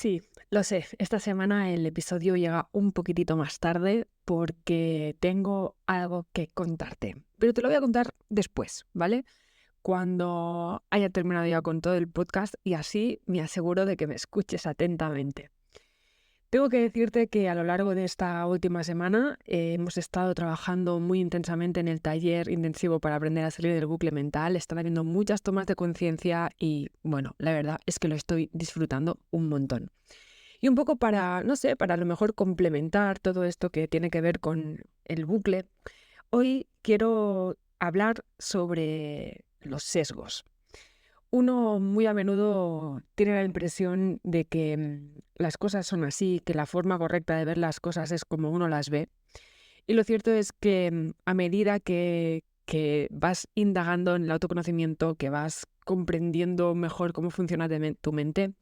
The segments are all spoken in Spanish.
Sí, lo sé. Esta semana el episodio llega un poquitito más tarde porque tengo algo que contarte. Pero te lo voy a contar después, ¿vale? Cuando haya terminado ya con todo el podcast y así me aseguro de que me escuches atentamente. Tengo que decirte que a lo largo de esta última semana hemos estado trabajando muy intensamente en el taller intensivo para aprender a salir del bucle mental. Están habiendo muchas tomas de conciencia y, bueno, la verdad es que lo estoy disfrutando un montón. Y un poco para, no sé, para a lo mejor complementar todo esto que tiene que ver con el bucle, hoy quiero hablar sobre los sesgos. Uno muy a menudo tiene la impresión de que las cosas son así, que la forma correcta de ver las cosas es como uno las ve. Y lo cierto es que a medida que vas indagando en el autoconocimiento, que vas comprendiendo mejor cómo funciona tu mente,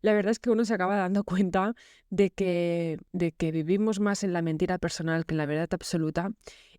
la verdad es que uno se acaba dando cuenta de que vivimos más en la mentira personal que en la verdad absoluta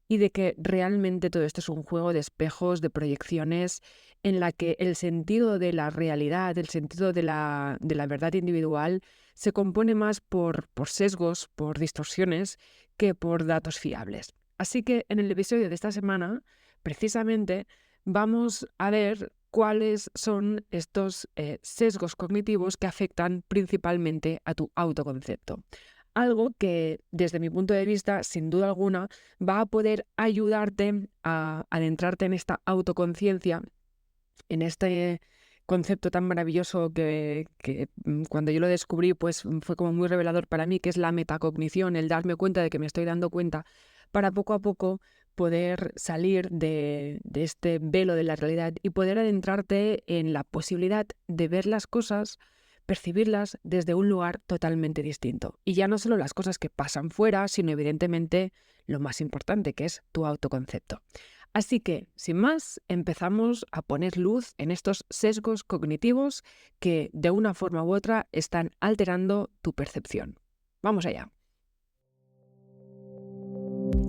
y de que realmente todo esto es un juego de espejos, de proyecciones, en la que el sentido de la realidad, el sentido de la verdad individual, se compone más por sesgos, por distorsiones, que por datos fiables. Así que en el episodio de esta semana, precisamente, vamos a ver cuáles son estos sesgos cognitivos que afectan principalmente a tu autoconcepto. Algo que, desde mi punto de vista, sin duda alguna, va a poder ayudarte a adentrarte en esta autoconciencia, en este concepto tan maravilloso que cuando yo lo descubrí, pues fue como muy revelador para mí, que es la metacognición, el darme cuenta de que me estoy dando cuenta, para poco a poco poder salir de este velo de la realidad y poder adentrarte en la posibilidad de ver las cosas, percibirlas desde un lugar totalmente distinto. Y ya no solo las cosas que pasan fuera, sino evidentemente lo más importante, que es tu autoconcepto. Así que, sin más, empezamos a poner luz en estos sesgos cognitivos que, de una forma u otra, están alterando tu percepción. Vamos allá.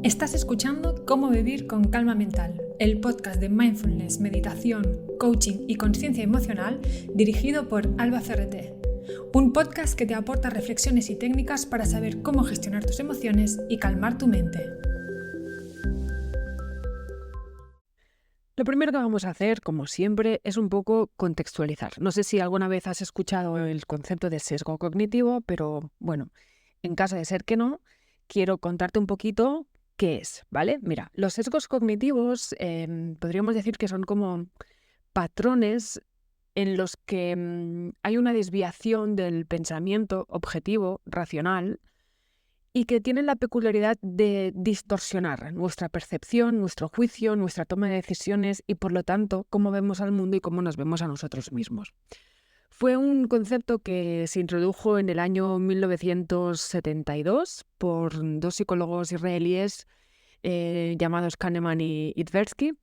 Estás escuchando Cómo vivir con calma mental, el podcast de mindfulness, meditación, coaching y conciencia emocional dirigido por Alba Ferreté. Un podcast que te aporta reflexiones y técnicas para saber cómo gestionar tus emociones y calmar tu mente. Lo primero que vamos a hacer, como siempre, es un poco contextualizar. No sé si alguna vez has escuchado el concepto de sesgo cognitivo, pero bueno, en caso de ser que no, quiero contarte un poquito qué es, ¿vale? Mira, los sesgos cognitivos podríamos decir que son como patrones en los que hay una desviación del pensamiento objetivo, racional, y que tienen la peculiaridad de distorsionar nuestra percepción, nuestro juicio, nuestra toma de decisiones y, por lo tanto, cómo vemos al mundo y cómo nos vemos a nosotros mismos. Fue un concepto que se introdujo en el año 1972 por dos psicólogos israelíes llamados Kahneman y Tversky.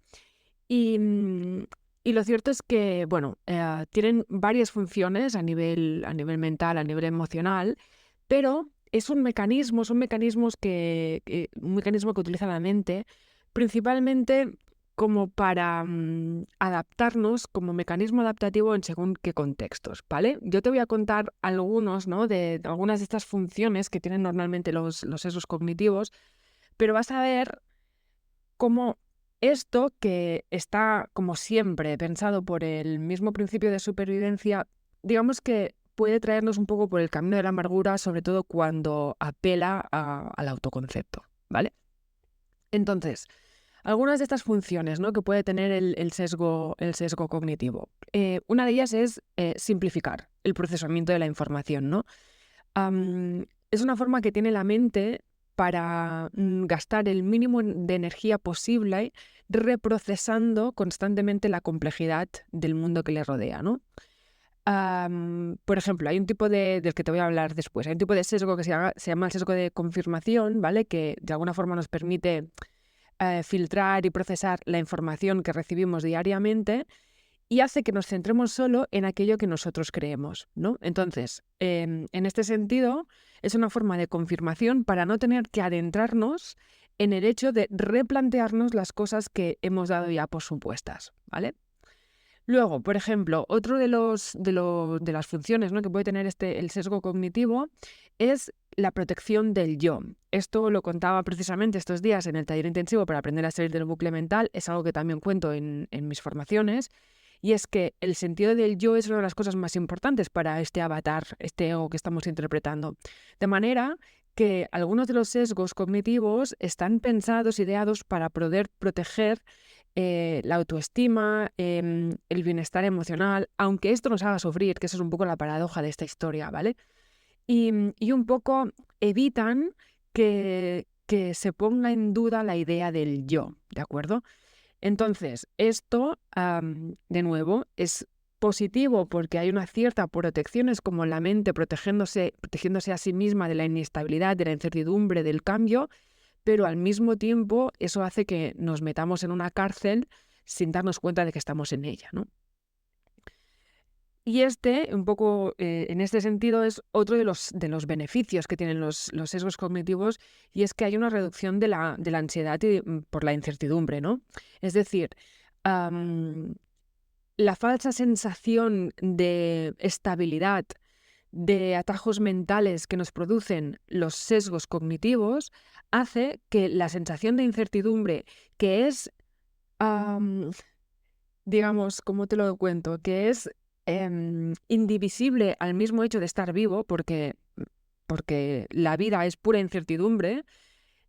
Y lo cierto es que, bueno, tienen varias funciones a nivel mental, a nivel emocional, pero son mecanismos un mecanismo que utiliza la mente principalmente como para adaptarnos, como mecanismo adaptativo en según qué contextos, ¿vale? Yo te voy a contar algunos, ¿no?, de algunas de estas funciones que tienen normalmente los sesgos cognitivos, pero vas a ver cómo esto, que está, como siempre, pensado por el mismo principio de supervivencia, digamos que puede traernos un poco por el camino de la amargura, sobre todo cuando apela al autoconcepto, ¿vale? Entonces, algunas de estas funciones, ¿no?, que puede tener el sesgo cognitivo. Una de ellas es simplificar el procesamiento de la información, ¿no? Es una forma que tiene la mente para gastar el mínimo de energía posible reprocesando constantemente la complejidad del mundo que le rodea, ¿no? Por ejemplo, hay un tipo del que te voy a hablar después, hay un tipo de sesgo que se llama el sesgo de confirmación, ¿vale?, que de alguna forma nos permite filtrar y procesar la información que recibimos diariamente y hace que nos centremos solo en aquello que nosotros creemos, ¿no? Entonces, en este sentido, es una forma de confirmación para no tener que adentrarnos en el hecho de replantearnos las cosas que hemos dado ya por supuestas, ¿vale? Luego, por ejemplo, otro de las funciones, ¿no?, que puede tener el sesgo cognitivo es la protección del yo. Esto lo contaba precisamente estos días en el taller intensivo para aprender a salir del bucle mental. Es algo que también cuento en mis formaciones. Y es que el sentido del yo es una de las cosas más importantes para este avatar, este ego que estamos interpretando. De manera que algunos de los sesgos cognitivos están pensados, ideados para poder proteger la autoestima, el bienestar emocional, aunque esto nos haga sufrir, que eso es un poco la paradoja de esta historia, ¿vale? Y un poco evitan que se ponga en duda la idea del yo, ¿de acuerdo? Entonces, esto, de nuevo, es positivo porque hay una cierta protección, es como la mente protegiéndose a sí misma de la inestabilidad, de la incertidumbre, del cambio, pero al mismo tiempo eso hace que nos metamos en una cárcel sin darnos cuenta de que estamos en ella, ¿no? Y un poco en este sentido, es otro de los beneficios que tienen los sesgos cognitivos, y es que hay una reducción de la ansiedad por la incertidumbre, ¿no? Es decir, am, la falsa sensación de estabilidad, de atajos mentales que nos producen los sesgos cognitivos, hace que la sensación de incertidumbre, que es, am, digamos, ¿cómo te lo cuento? Que es indivisible al mismo hecho de estar vivo, porque la vida es pura incertidumbre,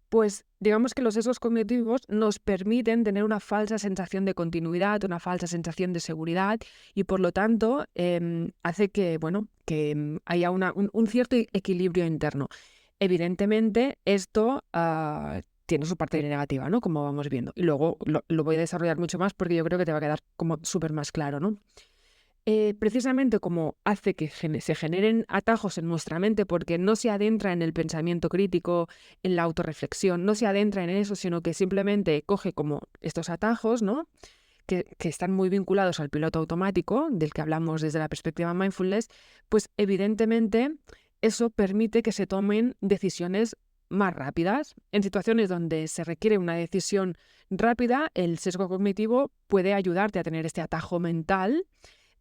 pues digamos que los sesgos cognitivos nos permiten tener una falsa sensación de continuidad, una falsa sensación de seguridad, y por lo tanto hace que, bueno, que haya un cierto equilibrio interno. Evidentemente, esto tiene su parte negativa, ¿no? Como vamos viendo. Y luego lo voy a desarrollar mucho más porque yo creo que te va a quedar como súper más claro, ¿no? Precisamente como hace que se generen atajos en nuestra mente porque no se adentra en el pensamiento crítico, en la autorreflexión, no se adentra en eso, sino que simplemente coge como estos atajos, ¿no?, que están muy vinculados al piloto automático, del que hablamos desde la perspectiva mindfulness, pues evidentemente eso permite que se tomen decisiones más rápidas. En situaciones donde se requiere una decisión rápida, el sesgo cognitivo puede ayudarte a tener este atajo mental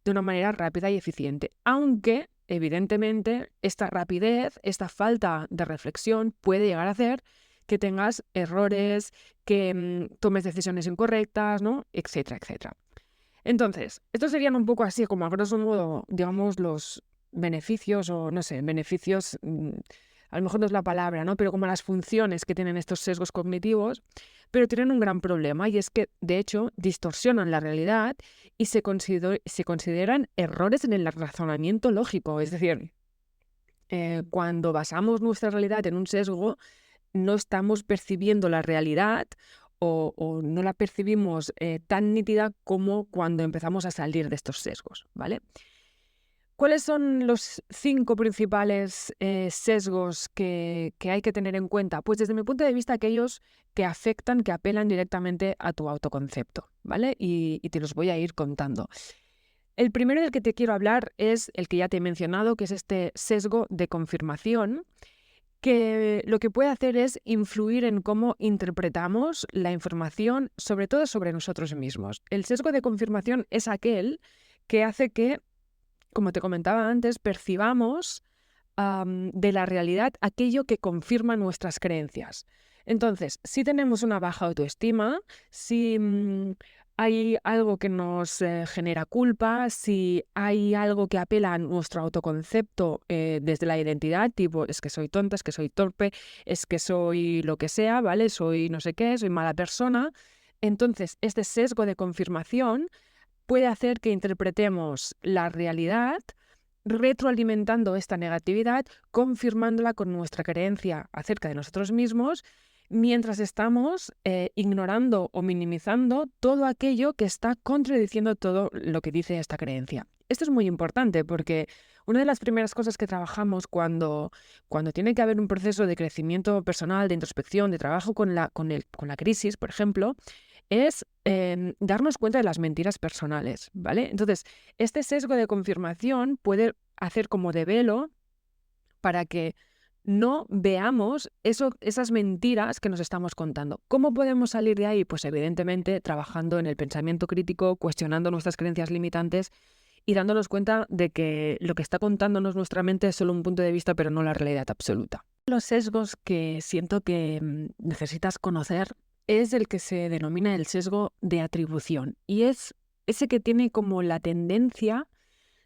de una manera rápida y eficiente, aunque evidentemente esta rapidez, esta falta de reflexión puede llegar a hacer que tengas errores, que tomes decisiones incorrectas, ¿no?, etcétera, etcétera. Entonces, estos serían un poco así, como a grosso modo, digamos, los beneficios, o no sé, beneficios, a lo mejor no es la palabra, ¿no?, pero como las funciones que tienen estos sesgos cognitivos, pero tienen un gran problema, y es que, de hecho, distorsionan la realidad y se consideran errores en el razonamiento lógico. Es decir, cuando basamos nuestra realidad en un sesgo, no estamos percibiendo la realidad o no la percibimos tan nítida como cuando empezamos a salir de estos sesgos, ¿vale? ¿Cuáles son los 5 principales sesgos que hay que tener en cuenta? Pues desde mi punto de vista, aquellos que afectan, que apelan directamente a tu autoconcepto, ¿vale? Y te los voy a ir contando. El primero del que te quiero hablar es el que ya te he mencionado, que es este sesgo de confirmación, que lo que puede hacer es influir en cómo interpretamos la información, sobre todo sobre nosotros mismos. El sesgo de confirmación es aquel que hace que, como te comentaba antes, percibamos de la realidad aquello que confirma nuestras creencias. Entonces, si tenemos una baja autoestima, si hay algo que nos genera culpa, si hay algo que apela a nuestro autoconcepto desde la identidad, tipo, es que soy tonta, es que soy torpe, es que soy lo que sea, ¿vale? Soy no sé qué, soy mala persona. Entonces, este sesgo de confirmación puede hacer que interpretemos la realidad retroalimentando esta negatividad, confirmándola con nuestra creencia acerca de nosotros mismos, mientras estamos ignorando o minimizando todo aquello que está contradiciendo todo lo que dice esta creencia. Esto es muy importante porque una de las primeras cosas que trabajamos cuando tiene que haber un proceso de crecimiento personal, de introspección, de trabajo con la crisis, por ejemplo, es darnos cuenta de las mentiras personales, ¿vale? Entonces, este sesgo de confirmación puede hacer como de velo para que no veamos esas mentiras que nos estamos contando. ¿Cómo podemos salir de ahí? Pues evidentemente trabajando en el pensamiento crítico, cuestionando nuestras creencias limitantes y dándonos cuenta de que lo que está contándonos nuestra mente es solo un punto de vista, pero no la realidad absoluta. Los sesgos que siento que necesitas conocer es el que se denomina el sesgo de atribución, y es ese que tiene como la tendencia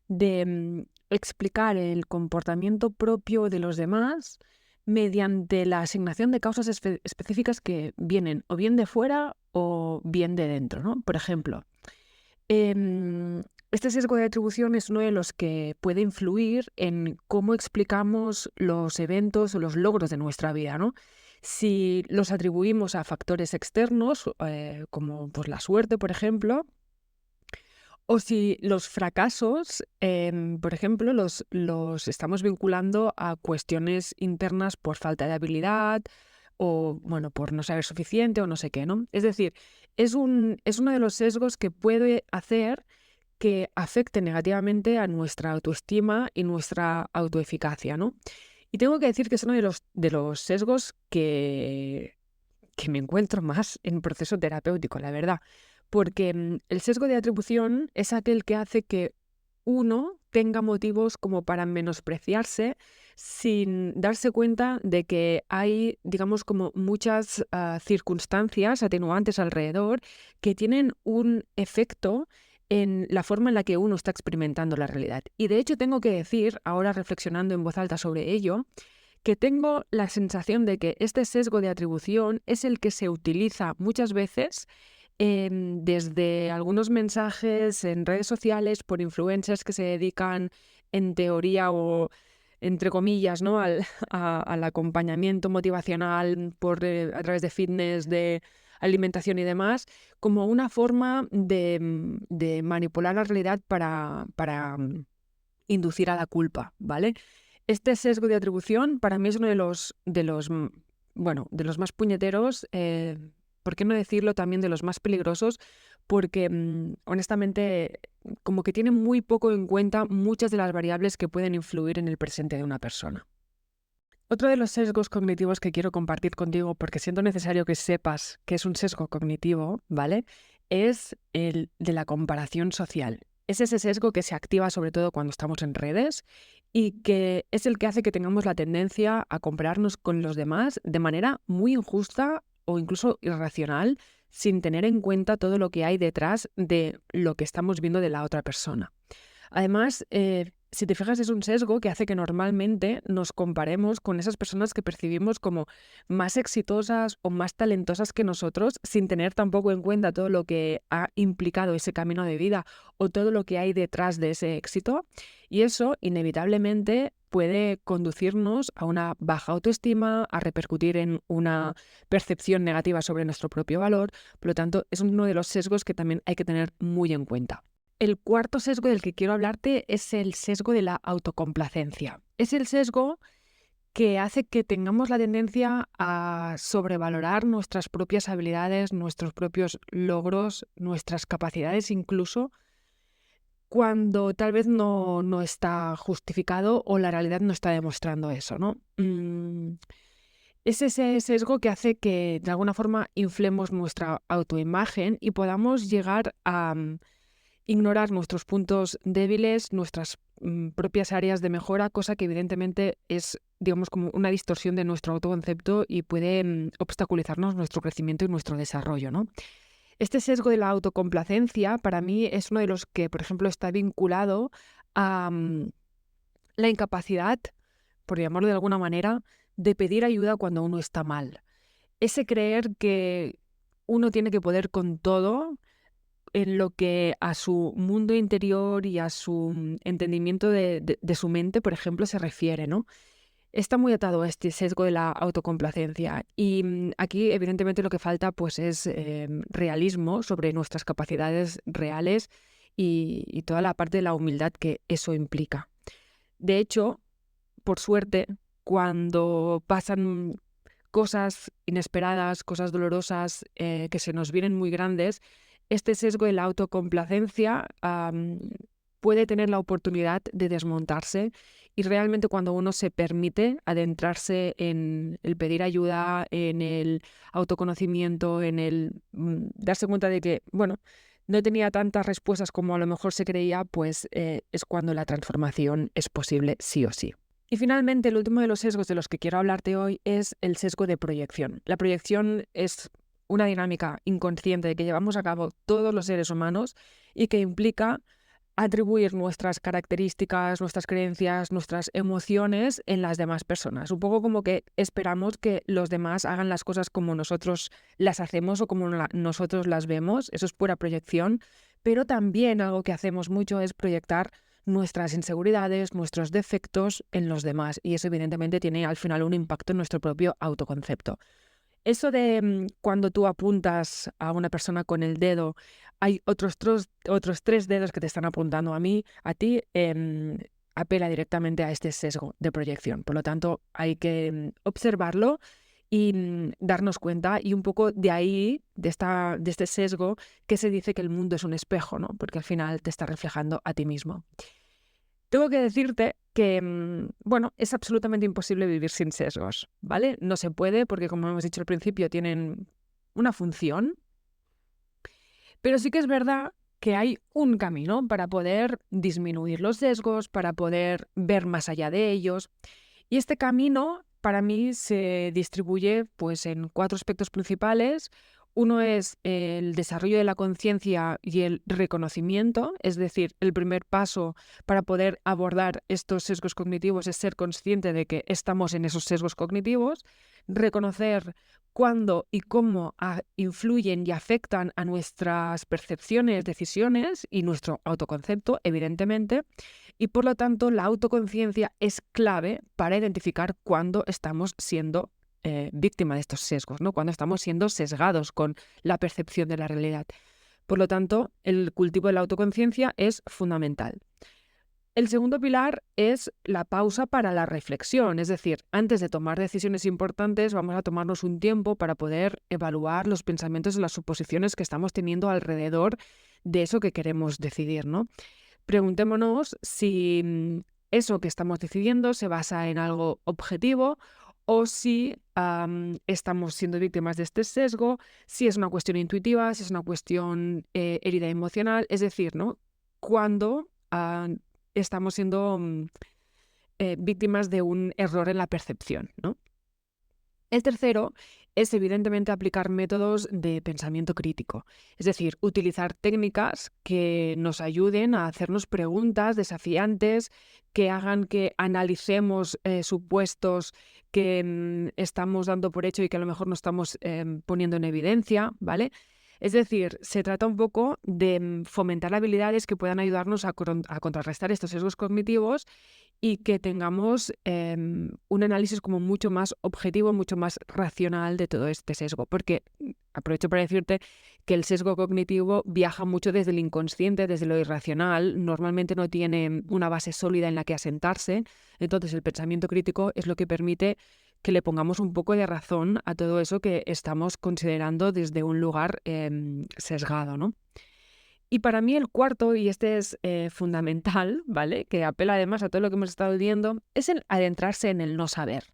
de explicar el comportamiento propio de los demás mediante la asignación de causas específicas que vienen o bien de fuera o bien de dentro, ¿no? Por ejemplo, este sesgo de atribución es uno de los que puede influir en cómo explicamos los eventos o los logros de nuestra vida, ¿no? Si los atribuimos a factores externos, como pues, la suerte, por ejemplo, o si los fracasos, por ejemplo, los estamos vinculando a cuestiones internas por falta de habilidad o, bueno, por no saber suficiente o no sé qué, ¿no? Es decir, es uno de los sesgos que puede hacer que afecte negativamente a nuestra autoestima y nuestra autoeficacia, ¿no? Y tengo que decir que es uno de los sesgos que me encuentro más en proceso terapéutico, la verdad. Porque el sesgo de atribución es aquel que hace que uno tenga motivos como para menospreciarse sin darse cuenta de que hay, digamos, como muchas circunstancias atenuantes alrededor que tienen un efecto en la forma en la que uno está experimentando la realidad. Y de hecho tengo que decir, ahora reflexionando en voz alta sobre ello, que tengo la sensación de que este sesgo de atribución es el que se utiliza muchas veces desde algunos mensajes en redes sociales por influencers que se dedican en teoría o entre comillas, ¿no? al acompañamiento motivacional a través de fitness, de alimentación y demás, como una forma de manipular la realidad para inducir a la culpa, ¿vale? Este sesgo de atribución para mí es uno de los más puñeteros, ¿por qué no decirlo también de los más peligrosos? Porque honestamente como que tiene muy poco en cuenta muchas de las variables que pueden influir en el presente de una persona. Otro de los sesgos cognitivos que quiero compartir contigo, porque siento necesario que sepas que es un sesgo cognitivo, ¿vale? Es el de la comparación social. Es ese sesgo que se activa sobre todo cuando estamos en redes y que es el que hace que tengamos la tendencia a compararnos con los demás de manera muy injusta o incluso irracional, sin tener en cuenta todo lo que hay detrás de lo que estamos viendo de la otra persona. Además, si te fijas, es un sesgo que hace que normalmente nos comparemos con esas personas que percibimos como más exitosas o más talentosas que nosotros, sin tener tampoco en cuenta todo lo que ha implicado ese camino de vida o todo lo que hay detrás de ese éxito. Y eso, inevitablemente, puede conducirnos a una baja autoestima, a repercutir en una percepción negativa sobre nuestro propio valor. Por lo tanto, es uno de los sesgos que también hay que tener muy en cuenta. El cuarto sesgo del que quiero hablarte es el sesgo de la autocomplacencia. Es el sesgo que hace que tengamos la tendencia a sobrevalorar nuestras propias habilidades, nuestros propios logros, nuestras capacidades incluso, cuando tal vez no está justificado o la realidad no está demostrando eso, ¿no? Es ese sesgo que hace que de alguna forma inflemos nuestra autoimagen y podamos llegar a ignorar nuestros puntos débiles, nuestras propias áreas de mejora, cosa que evidentemente es, digamos, como una distorsión de nuestro autoconcepto y puede obstaculizarnos nuestro crecimiento y nuestro desarrollo, ¿no? Este sesgo de la autocomplacencia para mí es uno de los que, por ejemplo, está vinculado a la incapacidad, por llamarlo de alguna manera, de pedir ayuda cuando uno está mal. Ese creer que uno tiene que poder con todo en lo que a su mundo interior y a su entendimiento de su mente, por ejemplo, se refiere, ¿no? Está muy atado a este sesgo de la autocomplacencia y aquí evidentemente lo que falta pues es realismo sobre nuestras capacidades reales y toda la parte de la humildad que eso implica. De hecho, por suerte, cuando pasan cosas inesperadas, cosas dolorosas que se nos vienen muy grandes, este sesgo de la autocomplacencia puede tener la oportunidad de desmontarse Y realmente cuando uno se permite adentrarse en el pedir ayuda, en el autoconocimiento, en el darse cuenta de que, bueno, no tenía tantas respuestas como a lo mejor se creía, pues es cuando la transformación es posible sí o sí. Y finalmente, el último de los sesgos de los que quiero hablarte hoy es el sesgo de proyección. La proyección es una dinámica inconsciente que llevamos a cabo todos los seres humanos y que implica atribuir nuestras características, nuestras creencias, nuestras emociones en las demás personas. Un poco como que esperamos que los demás hagan las cosas como nosotros las hacemos o como nosotros las vemos. Eso es pura proyección. Pero también algo que hacemos mucho es proyectar nuestras inseguridades, nuestros defectos en los demás. Y eso evidentemente tiene al final un impacto en nuestro propio autoconcepto. Eso de cuando tú apuntas a una persona con el dedo, hay otros 3 dedos que te están apuntando a ti, apela directamente a este sesgo de proyección. Por lo tanto, hay que observarlo y darnos cuenta, y un poco de ahí, de este sesgo, que se dice que el mundo es un espejo, ¿no? Porque al final te está reflejando a ti mismo. Tengo que decirte que, bueno, es absolutamente imposible vivir sin sesgos, ¿vale? No se puede porque, como hemos dicho al principio, tienen una función, pero sí que es verdad que hay un camino para poder disminuir los sesgos, para poder ver más allá de ellos. Y este camino, para mí, se distribuye pues, en 4 aspectos principales. Uno es el desarrollo de la conciencia y el reconocimiento, es decir, el primer paso para poder abordar estos sesgos cognitivos es ser consciente de que estamos en esos sesgos cognitivos, reconocer cuándo y cómo influyen y afectan a nuestras percepciones, decisiones y nuestro autoconcepto, evidentemente, y por lo tanto la autoconciencia es clave para identificar cuándo estamos siendo víctima de estos sesgos, ¿no? Cuando estamos siendo sesgados con la percepción de la realidad. Por lo tanto, el cultivo de la autoconciencia es fundamental. El segundo pilar es la pausa para la reflexión, es decir, antes de tomar decisiones importantes vamos a tomarnos un tiempo para poder evaluar los pensamientos y las suposiciones que estamos teniendo alrededor de eso que queremos decidir, ¿no? Preguntémonos si eso que estamos decidiendo se basa en algo objetivo o si estamos siendo víctimas de este sesgo, si es una cuestión intuitiva, si es una cuestión herida emocional, es decir, ¿no? Cuando estamos siendo víctimas de un error en la percepción, ¿no? El tercero es evidentemente aplicar métodos de pensamiento crítico, es decir, utilizar técnicas que nos ayuden a hacernos preguntas desafiantes, que hagan que analicemos supuestos que estamos dando por hecho y que a lo mejor no estamos poniendo en evidencia, ¿vale? Es decir, se trata un poco de fomentar habilidades que puedan ayudarnos a contrarrestar estos sesgos cognitivos y que tengamos un análisis como mucho más objetivo, mucho más racional de todo este sesgo. Porque aprovecho para decirte que el sesgo cognitivo viaja mucho desde el inconsciente, desde lo irracional, normalmente no tiene una base sólida en la que asentarse. Entonces el pensamiento crítico es lo que permite que le pongamos un poco de razón a todo eso que estamos considerando desde un lugar sesgado, ¿no? Y para mí el cuarto, y este es fundamental, ¿vale? Que apela además a todo lo que hemos estado viendo, es el adentrarse en el no saber,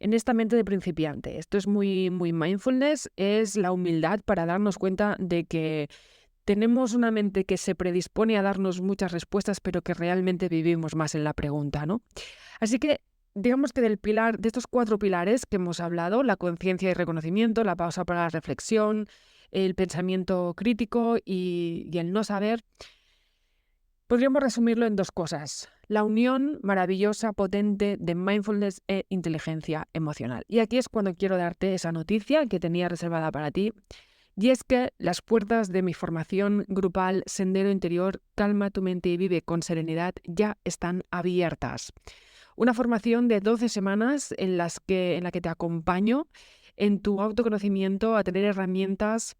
en esta mente de principiante. Esto es muy, muy mindfulness, es la humildad para darnos cuenta de que tenemos una mente que se predispone a darnos muchas respuestas, pero que realmente vivimos más en la pregunta, ¿no? Así que digamos que de estos 4 pilares que hemos hablado, la conciencia y reconocimiento, la pausa para la reflexión, el pensamiento crítico y el no saber, podríamos resumirlo en 2 cosas. La unión maravillosa, potente de mindfulness e inteligencia emocional. Y aquí es cuando quiero darte esa noticia que tenía reservada para ti. Y es que las puertas de mi formación grupal Sendero Interior, Calma tu mente y vive con serenidad ya están abiertas. Una formación de 12 semanas en la que te acompaño en tu autoconocimiento a tener herramientas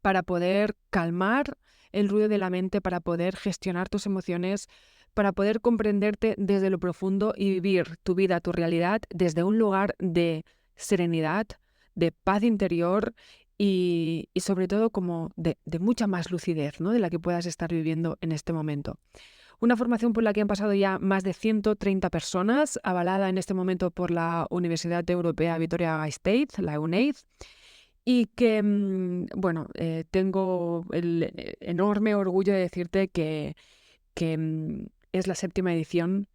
para poder calmar el ruido de la mente, para poder gestionar tus emociones, para poder comprenderte desde lo profundo y vivir tu vida, tu realidad desde un lugar de serenidad, de paz interior y sobre todo como de mucha más lucidez, ¿no? De la que puedas estar viviendo en este momento. Una formación por la que han pasado ya más de 130 personas, avalada en este momento por la Universidad Europea Vitoria-Gasteiz, la UNEID, y que, tengo el enorme orgullo de decirte que es la 7ª edición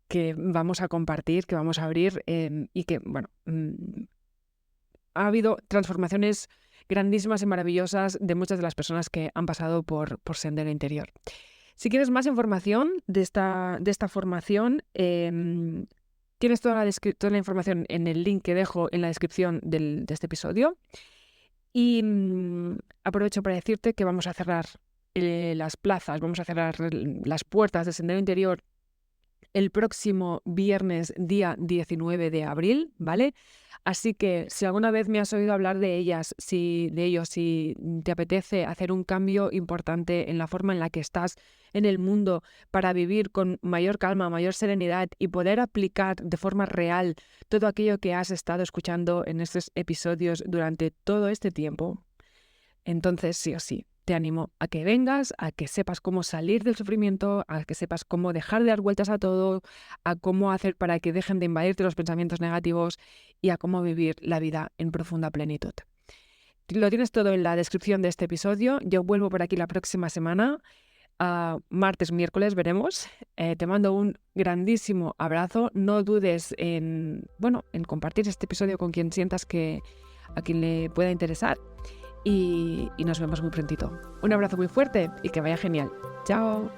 que vamos a compartir, que vamos a abrir, y que, ha habido transformaciones grandísimas y maravillosas de muchas de las personas que han pasado por Sendero Interior. Si quieres más información de esta formación, tienes toda la información en el link que dejo en la descripción de este episodio. Y aprovecho para decirte que vamos a cerrar las plazas, vamos a cerrar las puertas de Sendero Interior el próximo viernes, día 19 de abril, ¿vale? Así que si alguna vez me has oído hablar de ellos, si te apetece hacer un cambio importante en la forma en la que estás en el mundo para vivir con mayor calma, mayor serenidad y poder aplicar de forma real todo aquello que has estado escuchando en estos episodios durante todo este tiempo, entonces sí o sí, te animo a que vengas, a que sepas cómo salir del sufrimiento, a que sepas cómo dejar de dar vueltas a todo, a cómo hacer para que dejen de invadirte los pensamientos negativos y a cómo vivir la vida en profunda plenitud. Lo tienes todo en la descripción de este episodio. Yo vuelvo por aquí la próxima semana, martes, miércoles, veremos. Te mando un grandísimo abrazo. No dudes en compartir este episodio con quien sientas que a quien le pueda interesar. Y nos vemos muy prontito. Un abrazo muy fuerte y que vaya genial. ¡Chao!